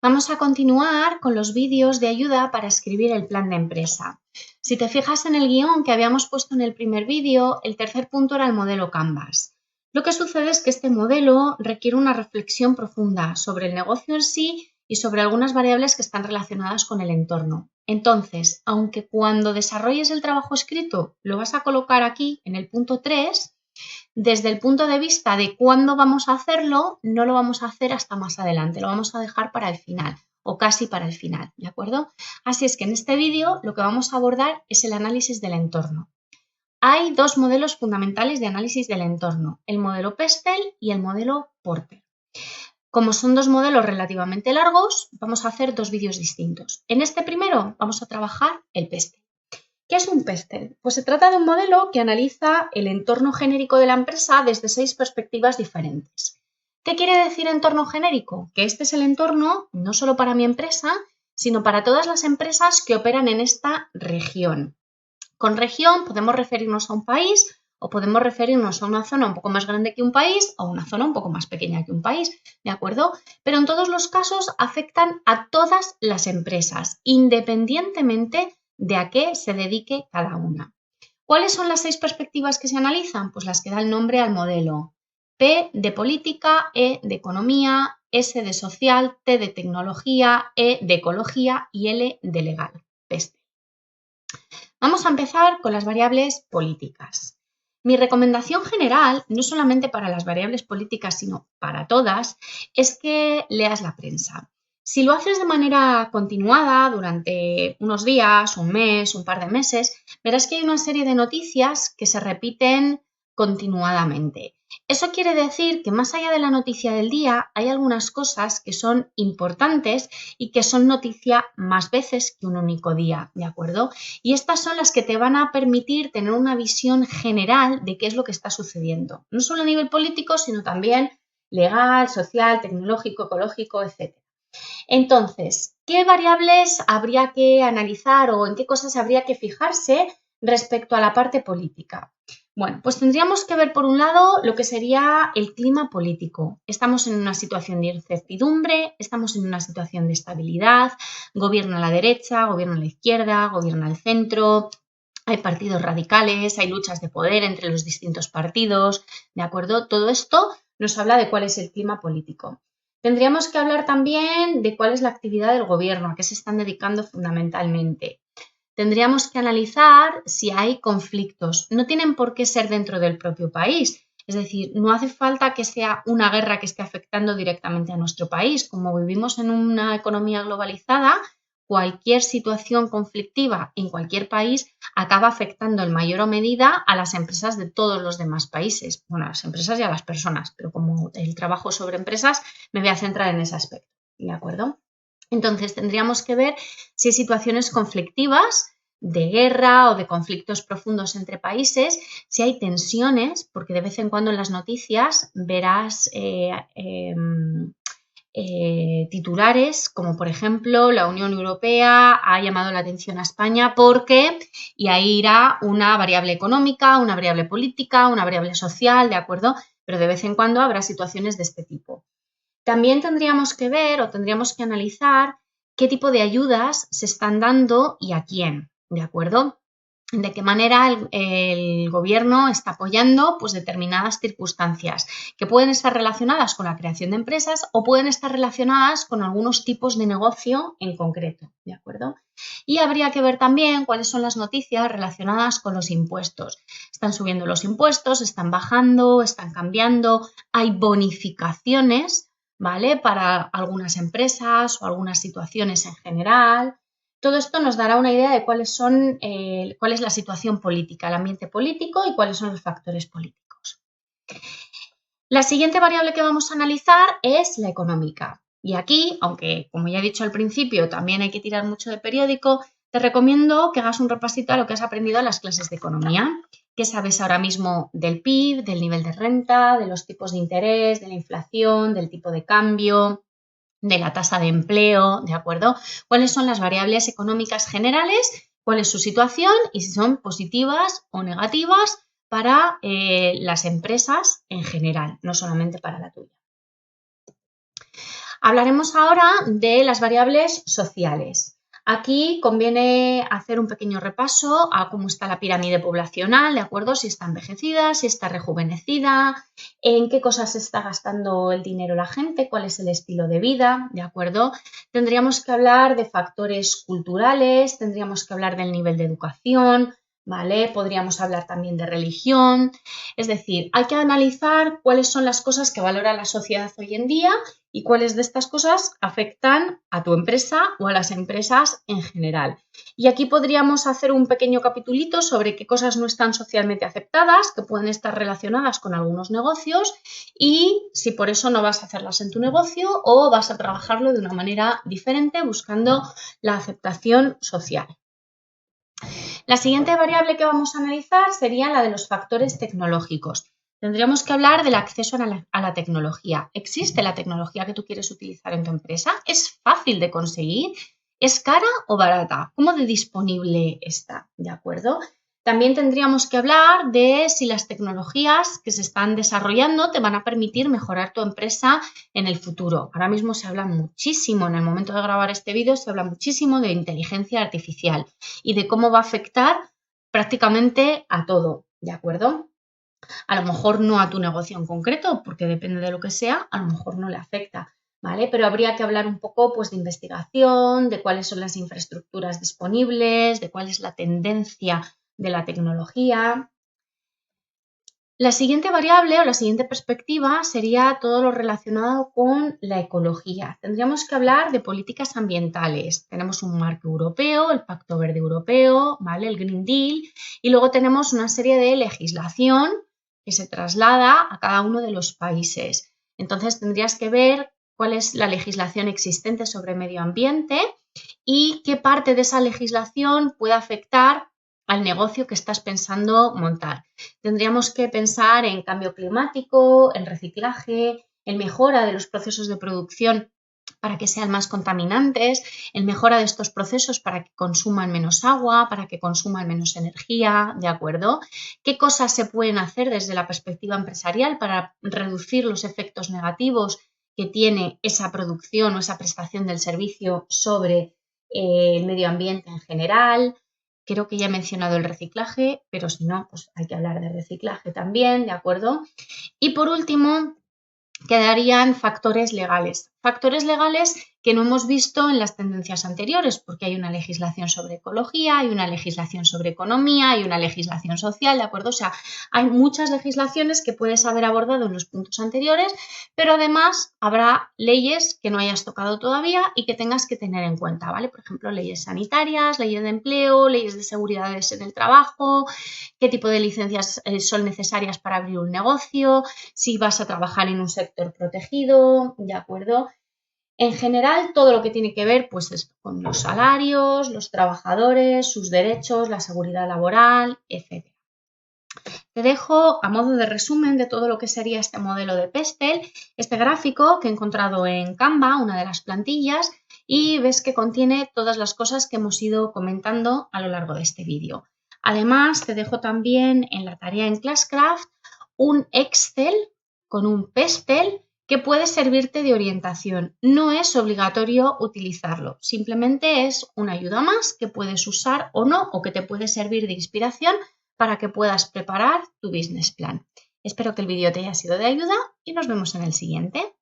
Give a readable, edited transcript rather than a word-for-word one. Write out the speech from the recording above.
Vamos a continuar con los vídeos de ayuda para escribir el plan de empresa. Si te fijas en el guión que habíamos puesto en el primer vídeo, el tercer punto era el modelo Canvas. Lo que sucede es que este modelo requiere una reflexión profunda sobre el negocio en sí y sobre algunas variables que están relacionadas con el entorno. Entonces, aunque cuando desarrolles el trabajo escrito lo vas a colocar aquí en el punto 3, desde el punto de vista de cuándo vamos a hacerlo, no lo vamos a hacer hasta más adelante, lo vamos a dejar para el final o casi para el final, ¿de acuerdo? Así es que en este vídeo lo que vamos a abordar es el análisis del entorno. Hay dos modelos fundamentales de análisis del entorno, el modelo Pestel y el modelo Porter. Como son dos modelos relativamente largos, vamos a hacer dos vídeos distintos. En este primero vamos a trabajar el Pestel. ¿Qué es un Pestel? Pues se trata de un modelo que analiza el entorno genérico de la empresa desde 6 perspectivas diferentes. ¿Qué quiere decir entorno genérico? Que este es el entorno no solo para mi empresa, sino para todas las empresas que operan en esta región. Con región podemos referirnos a un país o podemos referirnos a una zona un poco más grande que un país o una zona un poco más pequeña que un país, ¿de acuerdo? Pero en todos los casos afectan a todas las empresas, independientemente de a qué se dedique cada una. ¿Cuáles son las 6 perspectivas que se analizan? Pues las que da el nombre al modelo. P de política, E de economía, S de social, T de tecnología, E de ecología y L de legal. Vamos a empezar con las variables políticas. Mi recomendación general, no solamente para las variables políticas, sino para todas, es que leas la prensa. Si lo haces de manera continuada durante unos días, un mes, un par de meses, verás que hay una serie de noticias que se repiten continuadamente. Eso quiere decir que más allá de la noticia del día, hay algunas cosas que son importantes y que son noticia más veces que un único día, ¿de acuerdo? Y estas son las que te van a permitir tener una visión general de qué es lo que está sucediendo, no solo a nivel político, sino también legal, social, tecnológico, ecológico, etc. Entonces, ¿qué variables habría que analizar o en qué cosas habría que fijarse respecto a la parte política? Bueno, pues tendríamos que ver por un lado lo que sería el clima político. Estamos en una situación de incertidumbre, estamos en una situación de estabilidad, gobierna la derecha, gobierna la izquierda, gobierna el centro, hay partidos radicales, hay luchas de poder entre los distintos partidos, ¿de acuerdo? Todo esto nos habla de cuál es el clima político. Tendríamos que hablar también de cuál es la actividad del gobierno, a qué se están dedicando fundamentalmente. Tendríamos que analizar si hay conflictos. No tienen por qué ser dentro del propio país. Es decir, no hace falta que sea una guerra que esté afectando directamente a nuestro país. Como vivimos en una economía globalizada, cualquier situación conflictiva en cualquier país acaba afectando en mayor o medida a las empresas de todos los demás países. Bueno, a las empresas y a las personas, pero como el trabajo sobre empresas, me voy a centrar en ese aspecto. ¿De acuerdo? Entonces, tendríamos que ver si hay situaciones conflictivas de guerra o de conflictos profundos entre países, si hay tensiones, porque de vez en cuando en las noticias verás titulares como por ejemplo la Unión Europea ha llamado la atención a España porque, y ahí irá una variable económica, una variable política, una variable social, ¿de acuerdo? Pero de vez en cuando habrá situaciones de este tipo. También tendríamos que ver o tendríamos que analizar qué tipo de ayudas se están dando y a quién, ¿de acuerdo? De qué manera el gobierno está apoyando pues, determinadas circunstancias que pueden estar relacionadas con la creación de empresas o pueden estar relacionadas con algunos tipos de negocio en concreto, ¿de acuerdo? Y habría que ver también cuáles son las noticias relacionadas con los impuestos. Están subiendo los impuestos, están bajando, están cambiando, hay bonificaciones, ¿vale? Para algunas empresas o algunas situaciones en general. Todo esto nos dará una idea de cuál es la situación política, el ambiente político y cuáles son los factores políticos. La siguiente variable que vamos a analizar es la económica. Y aquí, aunque como ya he dicho al principio, también hay que tirar mucho de periódico, te recomiendo que hagas un repasito a lo que has aprendido en las clases de economía. ¿Qué sabes ahora mismo del PIB, del nivel de renta, de los tipos de interés, de la inflación, del tipo de cambio, de la tasa de empleo, ¿de acuerdo? ¿Cuáles son las variables económicas generales? ¿Cuál es su situación? Y si son positivas o negativas para las empresas en general, no solamente para la tuya. Hablaremos ahora de las variables sociales. Aquí conviene hacer un pequeño repaso a cómo está la pirámide poblacional, ¿de acuerdo? Si está envejecida, si está rejuvenecida, en qué cosas se está gastando el dinero la gente, cuál es el estilo de vida, ¿de acuerdo? Tendríamos que hablar de factores culturales, tendríamos que hablar del nivel de educación, ¿vale? Podríamos hablar también de religión, es decir, hay que analizar cuáles son las cosas que valora la sociedad hoy en día y cuáles de estas cosas afectan a tu empresa o a las empresas en general. Y aquí podríamos hacer un pequeño capitulito sobre qué cosas no están socialmente aceptadas, que pueden estar relacionadas con algunos negocios y si por eso no vas a hacerlas en tu negocio o vas a trabajarlo de una manera diferente buscando la aceptación social. La siguiente variable que vamos a analizar sería la de los factores tecnológicos. Tendríamos que hablar del acceso a la tecnología. ¿Existe la tecnología que tú quieres utilizar en tu empresa? ¿Es fácil de conseguir? ¿Es cara o barata? ¿Cómo de disponible está? ¿De acuerdo? También tendríamos que hablar de si las tecnologías que se están desarrollando te van a permitir mejorar tu empresa en el futuro. Ahora mismo se habla muchísimo, en el momento de grabar este vídeo, se habla muchísimo de inteligencia artificial y de cómo va a afectar prácticamente a todo, ¿de acuerdo? A lo mejor no a tu negocio en concreto, porque depende de lo que sea, a lo mejor no le afecta, ¿vale? Pero habría que hablar un poco pues, de investigación, de cuáles son las infraestructuras disponibles, de cuál es la tendencia de la tecnología. La siguiente variable o la siguiente perspectiva sería todo lo relacionado con la ecología. Tendríamos que hablar de políticas ambientales. Tenemos un marco europeo, el Pacto Verde Europeo, ¿vale? El Green Deal, y luego tenemos una serie de legislación que se traslada a cada uno de los países. Entonces tendrías que ver cuál es la legislación existente sobre medio ambiente y qué parte de esa legislación puede afectar al negocio que estás pensando montar. Tendríamos que pensar en cambio climático, en reciclaje, en mejora de los procesos de producción para que sean más contaminantes, en mejora de estos procesos para que consuman menos agua, para que consuman menos energía, ¿de acuerdo? ¿Qué cosas se pueden hacer desde la perspectiva empresarial para reducir los efectos negativos que tiene esa producción o esa prestación del servicio sobre el medio ambiente en general? Creo que ya he mencionado el reciclaje, pero si no, pues hay que hablar de reciclaje también, ¿de acuerdo? Y por último, quedarían factores legales. Factores legales que no hemos visto en las tendencias anteriores, porque hay una legislación sobre ecología, hay una legislación sobre economía, hay una legislación social, ¿de acuerdo? O sea, hay muchas legislaciones que puedes haber abordado en los puntos anteriores, pero además habrá leyes que no hayas tocado todavía y que tengas que tener en cuenta, ¿vale? Por ejemplo, leyes sanitarias, leyes de empleo, leyes de seguridad en el trabajo, qué tipo de licencias son necesarias para abrir un negocio, si vas a trabajar en un sector protegido, ¿de acuerdo? En general, todo lo que tiene que ver pues, es con los salarios, los trabajadores, sus derechos, la seguridad laboral, etc. Te dejo a modo de resumen de todo lo que sería este modelo de Pestel, este gráfico que he encontrado en Canva, una de las plantillas, y ves que contiene todas las cosas que hemos ido comentando a lo largo de este vídeo. Además, te dejo también en la tarea en Classcraft un Excel con un Pestel que puede servirte de orientación. No es obligatorio utilizarlo, simplemente es una ayuda más que puedes usar o no, o que te puede servir de inspiración para que puedas preparar tu business plan. Espero que el vídeo te haya sido de ayuda y nos vemos en el siguiente.